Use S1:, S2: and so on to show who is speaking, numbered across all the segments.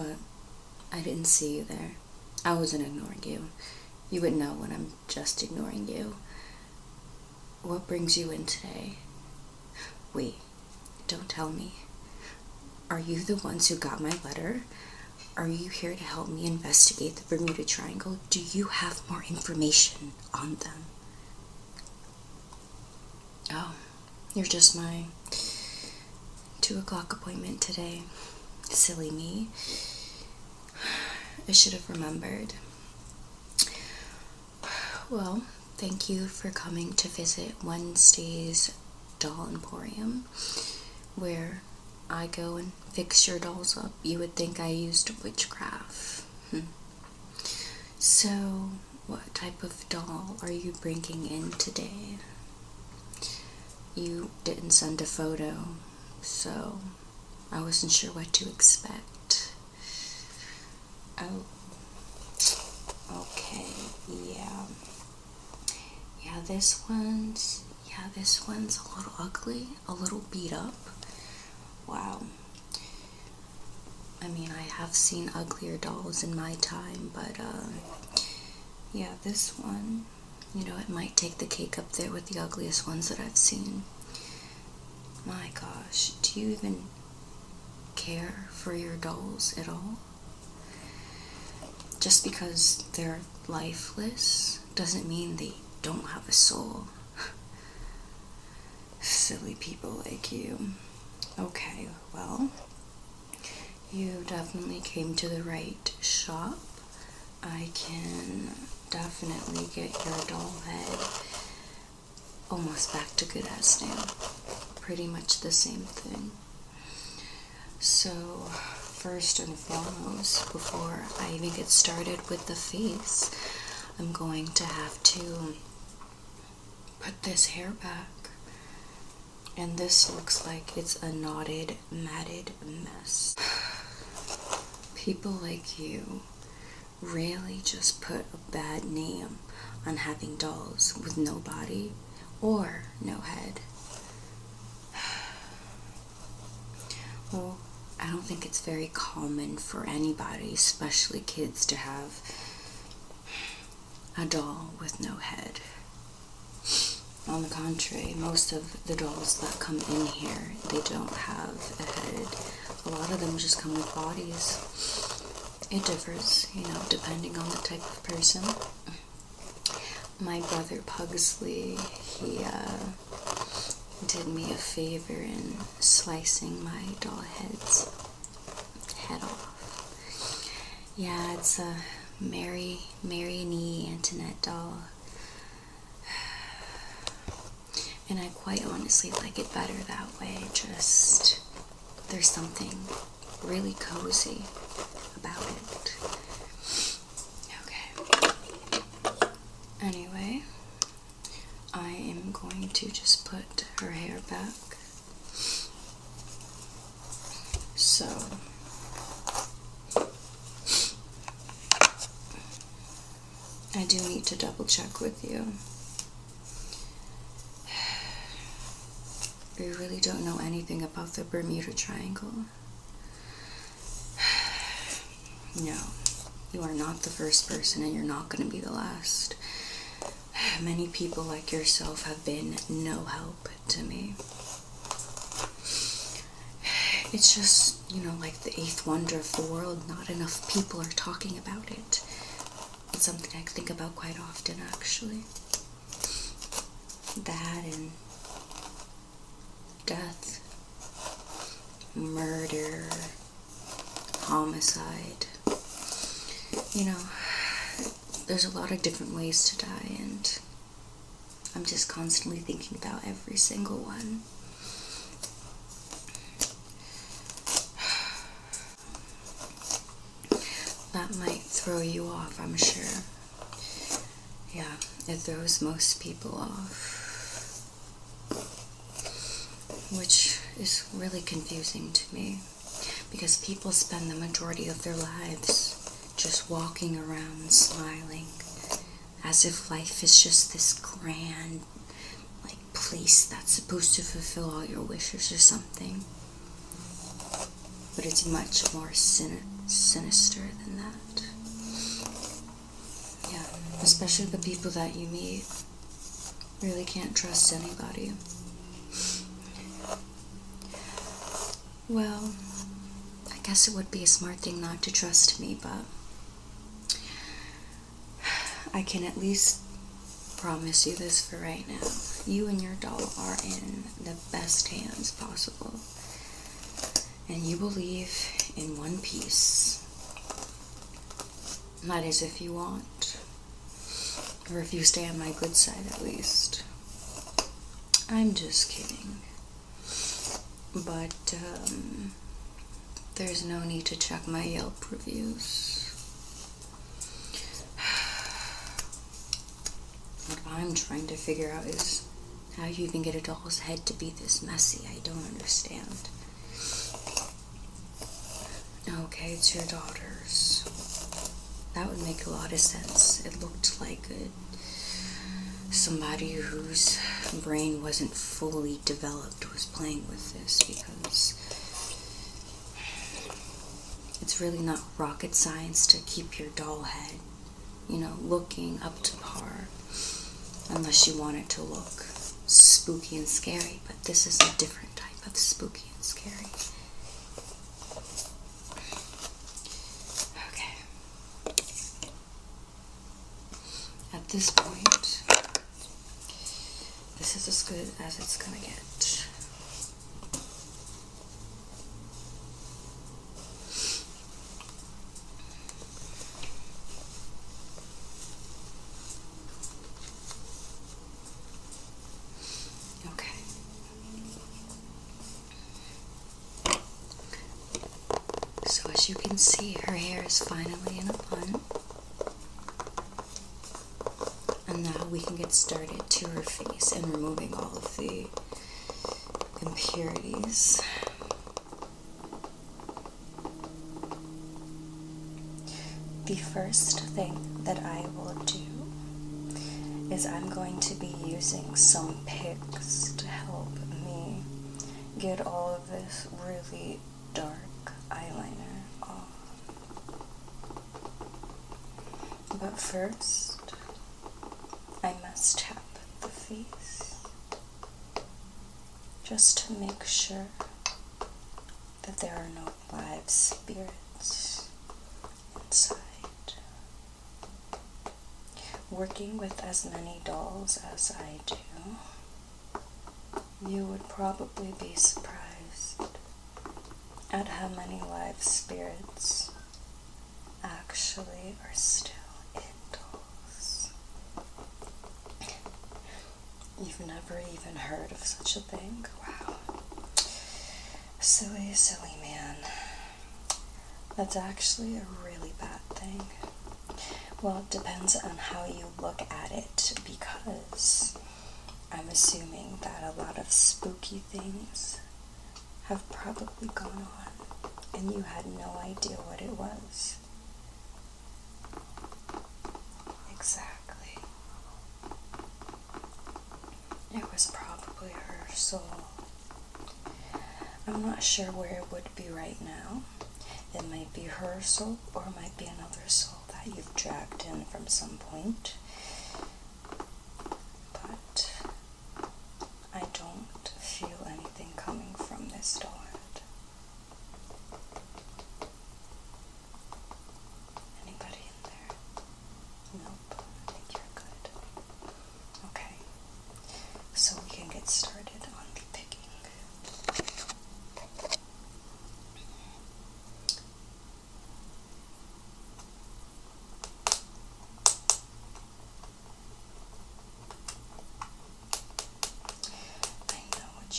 S1: but I didn't see you there. I wasn't ignoring you. You would know when I'm just ignoring you. What brings you in today? Wait, don't tell me. Are you the ones who got my letter? Are you here to help me investigate the Bermuda Triangle? Do you have more information on them? Oh, you're just my 2 o'clock appointment today. Silly me. I should have remembered. Well, thank you for coming to visit Wednesday's doll emporium, where I go and fix your dolls up. You would think I used witchcraft. So, what type of doll are you bringing in today? You didn't send a photo, so I wasn't sure what to expect. Oh, okay, yeah. Yeah, this one's a little ugly, a little beat up. Wow. I mean, I have seen uglier dolls in my time, but yeah, this one, it might take the cake up there with the ugliest ones that I've seen. My gosh, do you even care for your dolls at all? Just because they're lifeless doesn't mean they don't have a soul. Silly people like you. Okay, well, you definitely came to the right shop. I can definitely get your doll head almost back to good as new. Pretty much the same thing. So, first and foremost, before I even get started with the face, I'm going to have to put this hair back. And this looks like it's a knotted, matted mess. People like you really just put a bad name on having dolls with no body or no head. Well, I don't think it's very common for anybody, especially kids, to have a doll with no head. On the contrary, most of the dolls that come in here, they don't have a head. A lot of them just come with bodies. It differs, depending on the type of person. My brother Pugsley, he did me a favor in slicing my doll head off. Yeah, it's a Mary Nee Antoinette doll. And I quite honestly like it better that way. Just, there's something really cozy about it. Okay. Anyway, I am going to just put her hair back. So, I do need to double check with you. You really don't know anything about the Bermuda Triangle. No, you are not the first person, and you're not going to be the last. Many people like yourself have been no help to me. It's just, like the 8th wonder of the world, not enough people are talking about it. It's something I think about quite often, actually. That and death, murder, homicide. There's a lot of different ways to die, and I'm just constantly thinking about every single one. That might throw you off, I'm sure. Yeah, it throws most people off. Which is really confusing to me, because people spend the majority of their lives just walking around smiling, as if life is just this grand, place that's supposed to fulfill all your wishes or something. But it's much more sinister than that. Yeah, especially the people that you meet. Really can't trust anybody. Well, I guess it would be a smart thing not to trust me, but I can at least promise you this for right now. You and your doll are in the best hands possible. And you will leave in one piece. That is if you want. Or if you stay on my good side at least. I'm just kidding. But there's no need to check my Yelp reviews. What I'm trying to figure out is how you even get a doll's head to be this messy. I don't understand. Okay, it's your daughter's. That would make a lot of sense. It looked like somebody whose brain wasn't fully developed was playing with this, because it's really not rocket science to keep your doll head, looking up to par, unless you want it to look spooky and scary. But this is a different type of spooky and scary. At this point, this is as good as it's gonna get. Okay. So as you can see, her hair is finally in a bun. And now we can get started to her face and removing all of the impurities. The first thing that I will do is I'm going to be using some picks to help me get all of this really dark eyeliner off. But first, I must tap the face just to make sure that there are no live spirits inside. Working with as many dolls as I do, you would probably be surprised at how many live spirits actually are still in dolls. You've never even heard of such a thing? Wow. Silly, silly man. That's actually a really bad thing. Well, it depends on how you look at it, because I'm assuming that a lot of spooky things have probably gone on, and you had no idea what it was. Exactly. It was probably her soul. I'm not sure where it would be right now. It might be her soul, or it might be another soul that you've dragged in from some point. But I don't feel anything coming from this doll head. Anybody in there? Nope. I think you're good. Okay. So we can get started on the picking.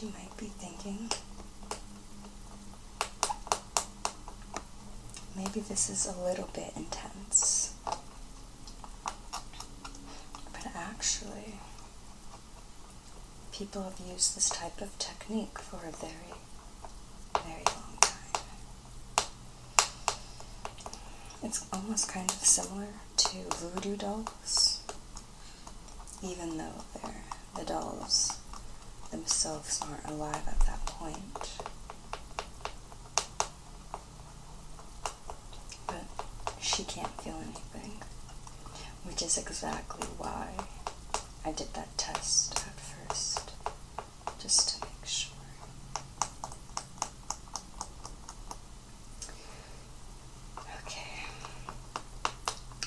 S1: You might be thinking, maybe this is a little bit intense, but actually people have used this type of technique for a very, very long time. It's almost kind of similar to voodoo dolls, even though the dolls themselves aren't alive at that point. she can't feel anything, which is exactly why I did that test at first, just to make sure. Okay,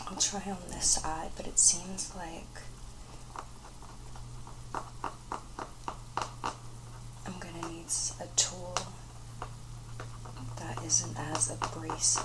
S1: I'll try on this eye, but it seems like I'm gonna need a tool that isn't as abrasive.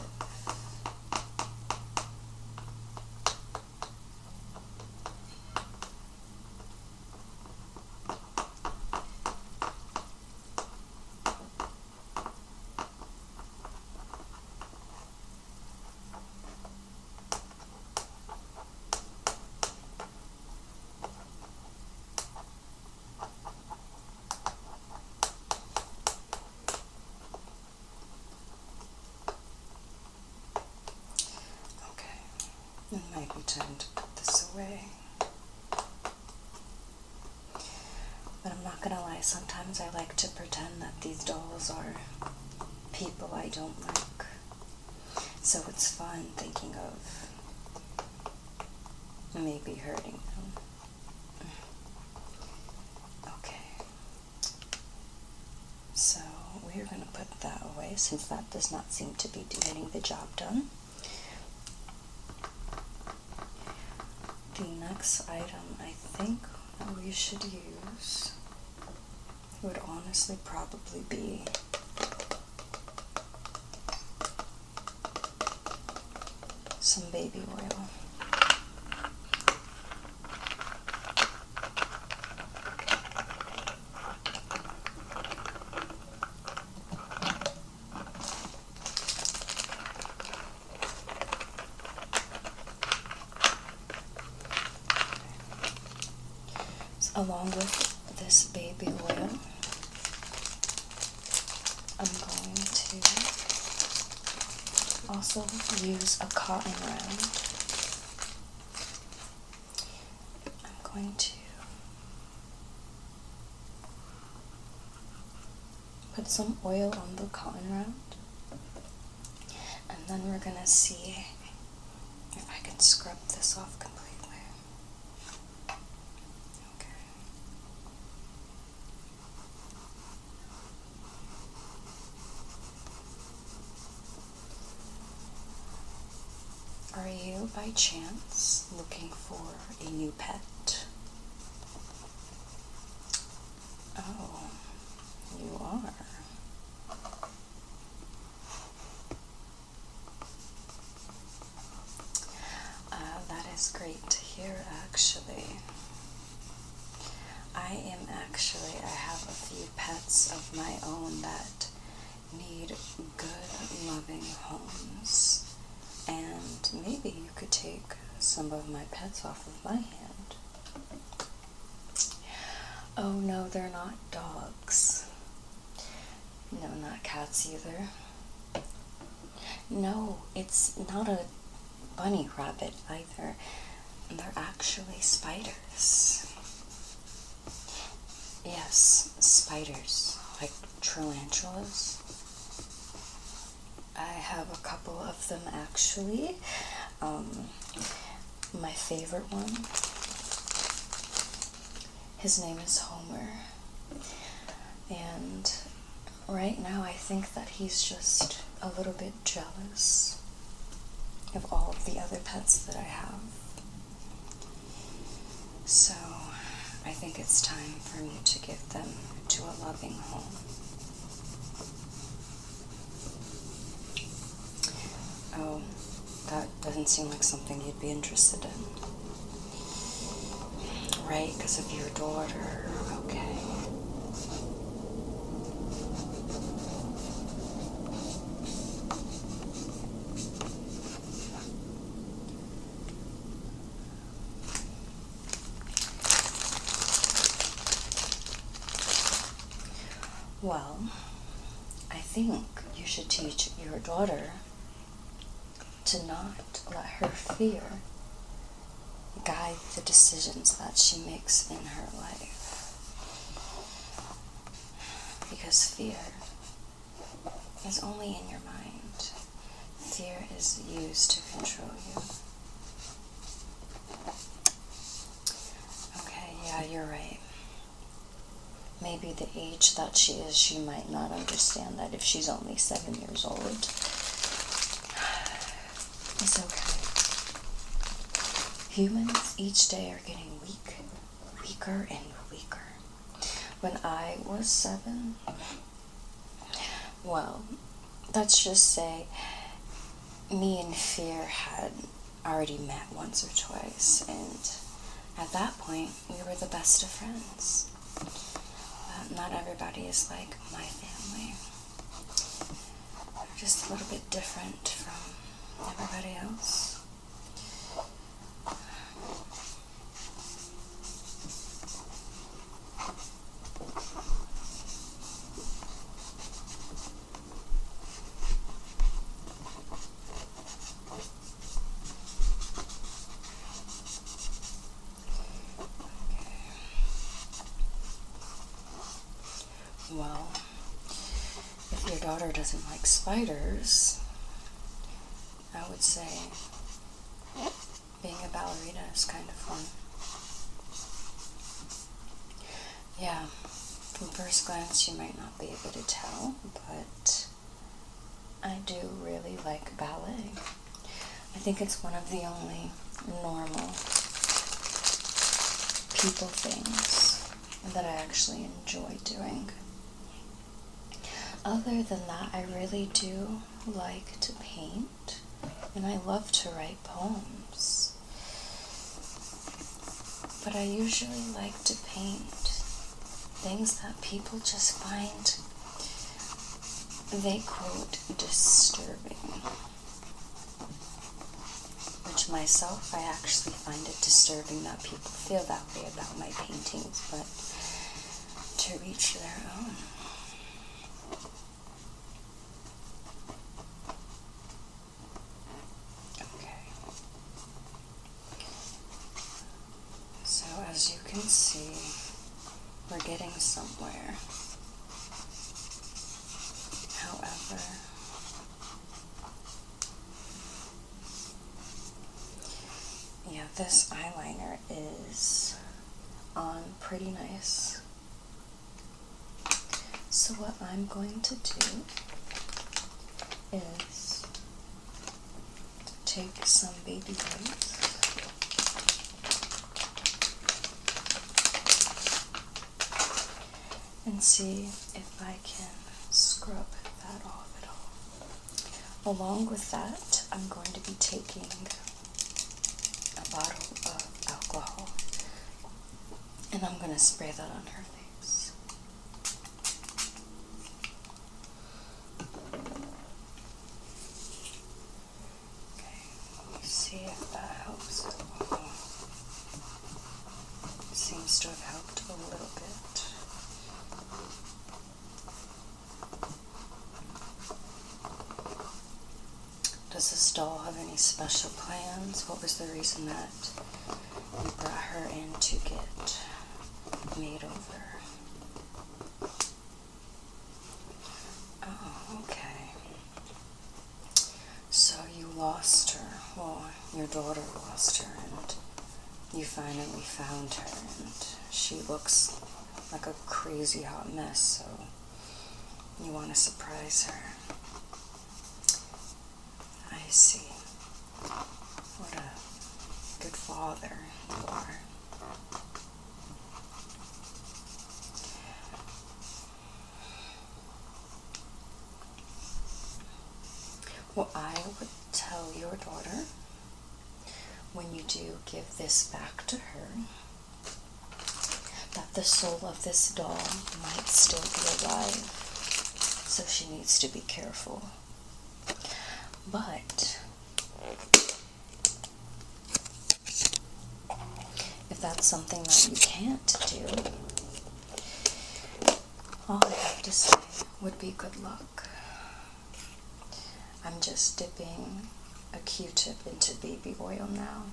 S1: It might be time to put this away. But I'm not gonna lie, sometimes I like to pretend that these dolls are people I don't like. So it's fun thinking of maybe hurting them. Okay. So we're gonna put that away since that does not seem to be getting the job done. The next item I think we should use would honestly probably be some baby oil. Along with this baby oil, I'm going to also use a cotton round. I'm going to put some oil on the cotton round, and then we're gonna see if I can scrub this off completely. Are you, by chance, looking for a new pet? Oh, you are. That is great to hear, actually. I have a few pets of my own that need good, loving homes. And maybe you could take some of my pets off of my hand. Oh no, they're not dogs. No, not cats either. No, it's not a bunny rabbit either. They're actually spiders. Yes, spiders, like tarantulas. I have a couple of them actually. My favorite one, his name is Homer. And right now I think that he's just a little bit jealous of all of the other pets that I have. So I think it's time for me to give them to a loving home. Oh, that doesn't seem like something you'd be interested in. Right, because of your daughter. Okay. Well, I think you should teach your daughter to not let her fear guide the decisions that she makes in her life. Because fear is only in your mind. fear is used to control you. Okay, yeah, you're right. Maybe the age that she is, she might not understand that if she's only 7 years old. It's okay. Humans each day are getting weaker and weaker. When I was 7, well, let's just say me and fear had already met once or twice, and at that point, we were the best of friends. But not everybody is like my family. They're just a little bit different from everybody else. Well, if your daughter doesn't like spiders, I would say being a ballerina is kind of fun. Yeah, from first glance you might not be able to tell, but I do really like ballet. I think it's one of the only normal people things that I actually enjoy doing. Other than that, I really do like to paint, and I love to write poems. But I usually like to paint things that people just find, they quote, disturbing. Which myself, I actually find it disturbing that people feel that way about my paintings, but to each their own. So as you can see, we're getting somewhere. However, yeah, this eyeliner is on pretty nice. So what I'm going to do is take some baby wipes and see if I can scrub that off at all. Along with that, I'm going to be taking a bottle of alcohol, and I'm going to spray that on her face. Okay, let me see if that helps at all. It seems to have helped a little bit. Does this doll have any special plans? What was the reason that you brought her in to get made over? Oh, okay. So you lost her. Well, your daughter lost her, and you finally found her, and she looks like a crazy hot mess, so you want to surprise her. I see. What a good father you are. Well, I would tell your daughter, when you do give this back to her, that the soul of this doll might still be alive, so she needs to be careful. But if that's something that you can't do, all I have to say would be good luck. I'm just dipping a Q-tip into baby oil now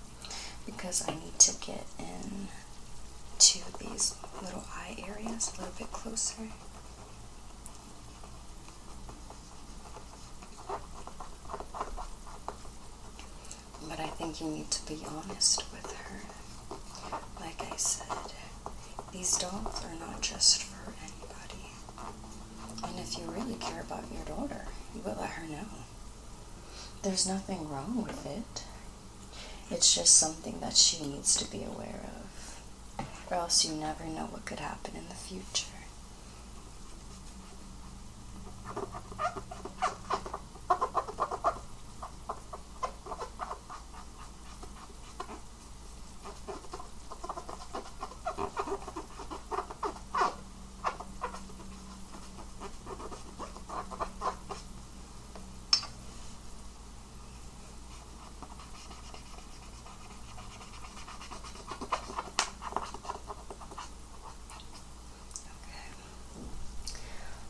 S1: because I need to get in to these little eye areas a little bit closer. think you need to be honest with her. Like I said, these dolls are not just for anybody. And if you really care about your daughter, you will let her know. There's nothing wrong with it. It's just something that she needs to be aware of. Or else you never know what could happen in the future.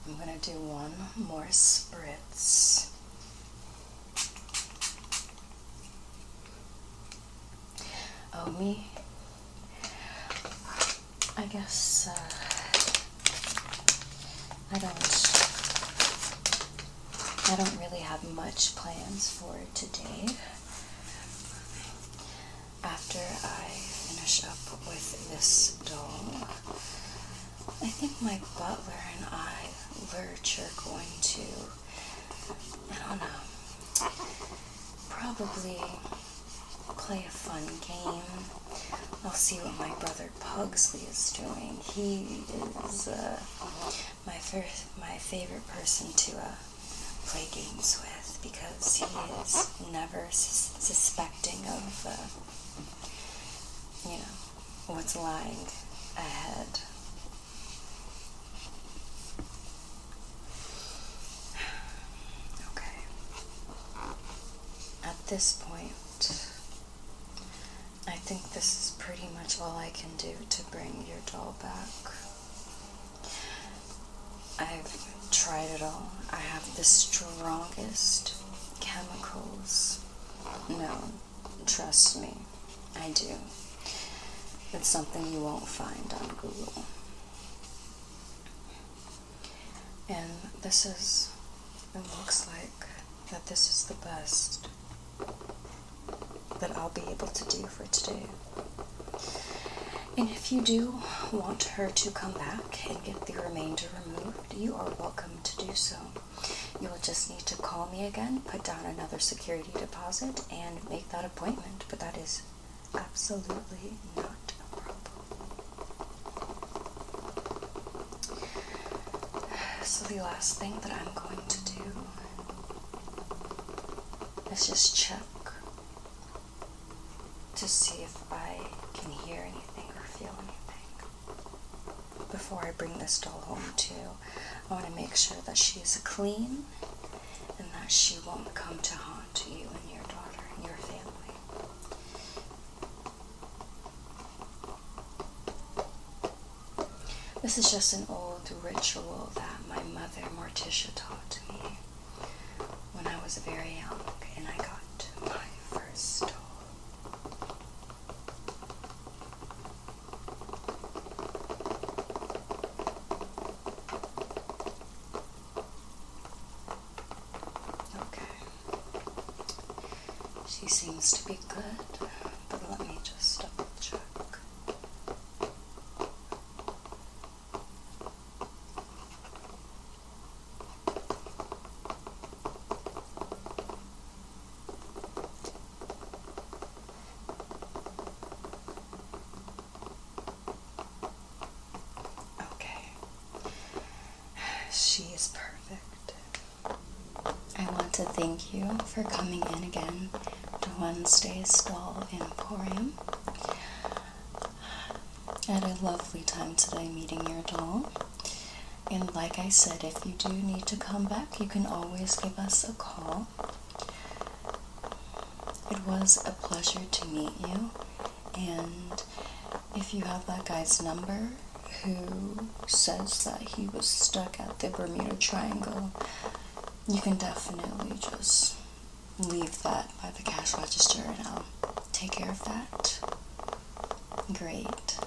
S1: I'm going to do one more spritz. Oh, me? I guess, I don't really have much plans for today. After I finish up with this doll, I think my butler and I, Lurch, are going to, I don't know, probably play a fun game. I'll see what my brother Pugsley is doing. He is my favorite person to play games with, because he is never suspecting of, what's lying ahead. Okay. At this point, I think this is pretty much all I can do to bring your doll back. I've tried it all. I have the strongest chemicals known. Trust me, I do. It's something you won't find on Google. And it looks like that this is the best that I'll be able to do for today. And if you do want her to come back and get the remainder removed, you are welcome to do so. You'll just need to call me again, put down another security deposit, and make that appointment. But that is absolutely not a problem. So the last thing that I'm going to do is just check to see if I can hear anything or feel anything. Before I bring this doll home too, I want to make sure that she's clean and that she won't come to haunt you and your daughter and your family. This is just an old ritual that my mother Morticia taught me when I was very young and I got my first doll. She seems to be good, but let me just double check. Okay, she is perfect. I want to thank you for coming in again to Wednesday's Doll Emporium. I had a lovely time today meeting your doll. And like I said, if you do need to come back, you can always give us a call. It was a pleasure to meet you. And if you have that guy's number who says that he was stuck at the Bermuda Triangle, you can definitely just leave that by the cash register and I'll take care of that. Great.